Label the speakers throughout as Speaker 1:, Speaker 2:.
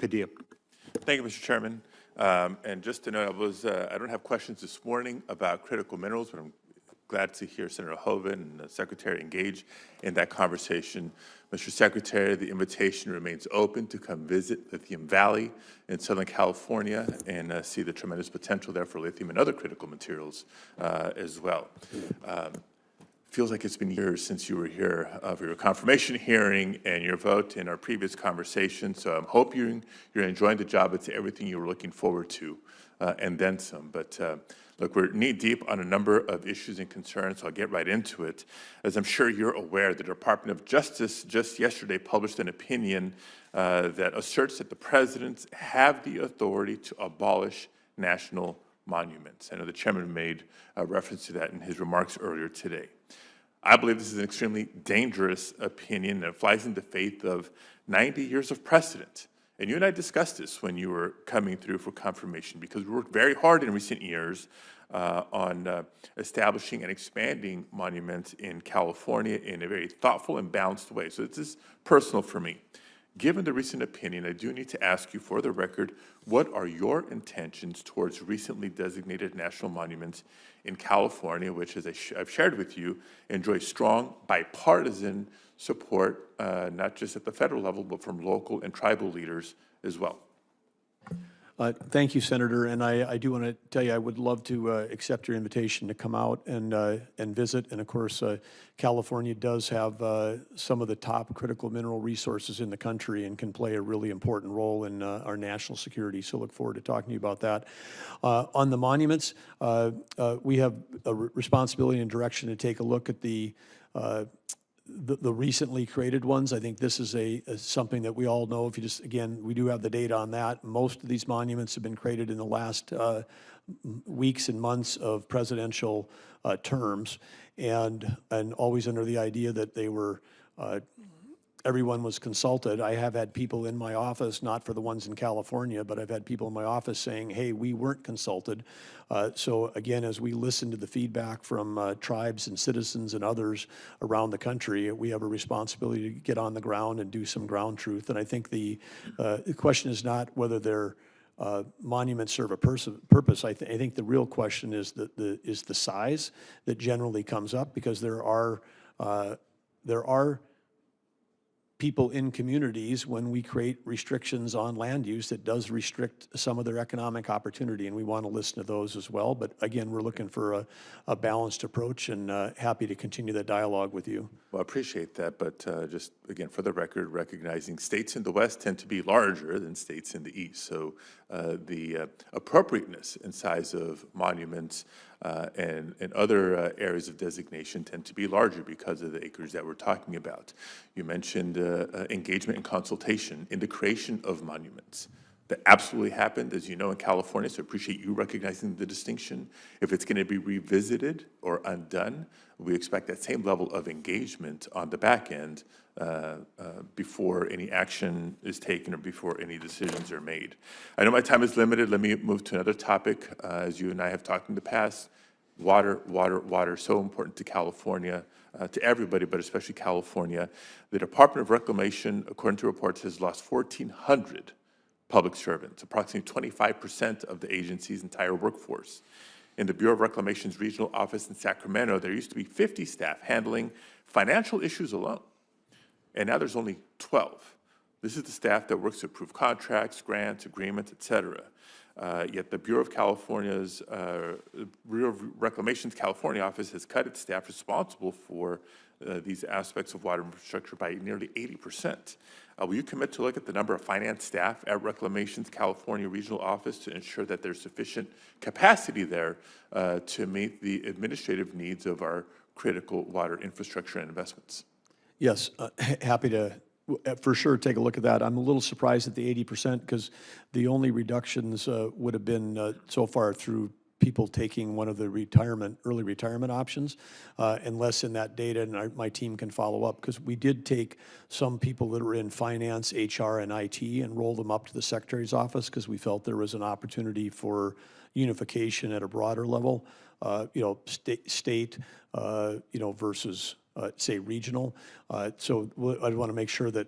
Speaker 1: Padilla.
Speaker 2: Thank you, Mr. Chairman. And just to note, I don't have questions this morning about critical minerals, but I'm glad to hear Senator Hoeven and the Secretary engage in that conversation. Mr. Secretary, the invitation remains open to come visit Lithium Valley in Southern California and see the tremendous potential there for lithium and other critical materials as well. Feels like it's been years since you were here for your confirmation hearing and your vote in our previous conversation. So I hope you're enjoying the job. It's everything you were looking forward to and then some. But look, we're knee deep on a number of issues and concerns, so I'll get right into it. As I'm sure you're aware, the Department of Justice just yesterday published an opinion that asserts that the presidents have the authority to abolish national monuments. I know the chairman made reference to that in his remarks earlier today. I believe this is an extremely dangerous opinion that flies in the face of 90 years of precedent. And you and I discussed this when you were coming through for confirmation, because we worked very hard in recent years on establishing and expanding monuments in California in a very thoughtful and balanced way. So this is personal for me. Given the recent opinion, I do need to ask you for the record, what are your intentions towards recently designated national monuments in California, which, as I've shared with you, enjoy strong bipartisan support, not just at the federal level, but from local and tribal leaders as well?
Speaker 3: Thank you, Senator. And I do want to tell you, I would love to accept your invitation to come out and visit. And of course, California does have some of the top critical mineral resources in the country and can play a really important role in our national security. So look forward to talking to you about that. On the monuments, we have a responsibility and direction to take a look at the recently created ones. I think this is something that we all know. If you just, again, we do have the data on that. Most of these monuments have been created in the last weeks and months of presidential terms, and always under the idea that they were everyone was consulted. I have had people in my office, not for the ones in California, but I've had people in my office saying, hey, we weren't consulted. So again, as we listen to the feedback from tribes and citizens and others around the country, we have a responsibility to get on the ground and do some ground truth. And I think the question is not whether their monuments serve a purpose. I think the real question is the size that generally comes up, because there are people in communities, when we create restrictions on land use, that does restrict some of their economic opportunity, and we want to listen to those as well. But again, we're looking for a balanced approach, and happy to continue that dialogue with you.
Speaker 2: Well, I appreciate that, but just again, for the record, recognizing states in the West tend to be larger than states in the East. So the appropriateness and size of monuments and other areas of designation tend to be larger because of the acres that we're talking about. You mentioned engagement and consultation in the creation of monuments. That absolutely happened, as you know, in California, so I appreciate you recognizing the distinction. If it's going to be revisited or undone, we expect that same level of engagement on the back end before any action is taken or before any decisions are made. I know my time is limited. Let me move to another topic. As you and I have talked in the past, water, so important to California, to everybody, but especially California. The Department of Reclamation, according to reports, has lost 1,400 public servants, approximately 25% of the agency's entire workforce. In the Bureau of Reclamation's regional office in Sacramento, there used to be 50 staff handling financial issues alone, and now there's only 12. This is the staff that works to approve contracts, grants, agreements, et cetera. Yet the Bureau of Reclamation's California office has cut its staff responsible for these aspects of water infrastructure by nearly 80%. Will you commit to look at the number of finance staff at Reclamation's California regional office to ensure that there's sufficient capacity there to meet the administrative needs of our critical water infrastructure and investments?
Speaker 3: Yes, happy to for sure take a look at that. I'm a little surprised at the 80%, because the only reductions would have been so far through people taking one of the early retirement options, unless in that data, and my team can follow up, because we did take some people that were in finance, HR, and IT and roll them up to the Secretary's office, because we felt there was an opportunity for unification at a broader level, state versus say, regional. So I'd want to make sure that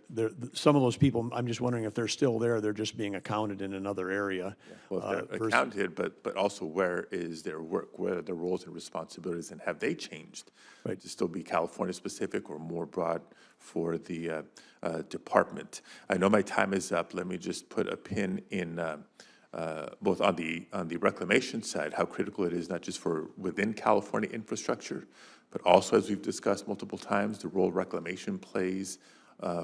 Speaker 3: some of those people, I'm just wondering if they're still there, they're just being accounted in another area.
Speaker 2: Well, if they're accounted, but also where is their work, where are their roles and responsibilities, and have they changed to still be California specific or more broad for the department? I know my time is up. Let me just put a pin in both on the reclamation side, how critical it is not just for within California infrastructure, but also, as we've discussed multiple times, the role reclamation plays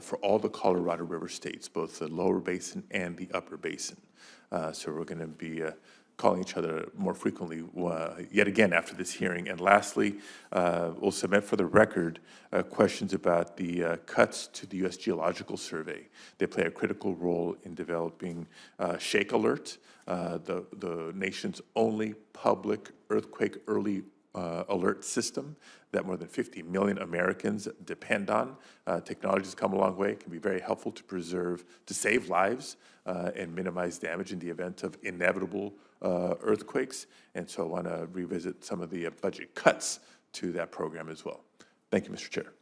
Speaker 2: for all the Colorado River states, both the lower basin and the upper basin. So we're going to be calling each other more frequently yet again after this hearing. And lastly, we'll submit for the record questions about the cuts to the U.S. Geological Survey. They play a critical role in developing Shake Alert, the nation's only public earthquake early alert system that more than 50 million Americans depend on. Technology has come a long way. It can be very helpful to save lives and minimize damage in the event of inevitable earthquakes. And so I want to revisit some of the budget cuts to that program as well. Thank you, Mr. Chair.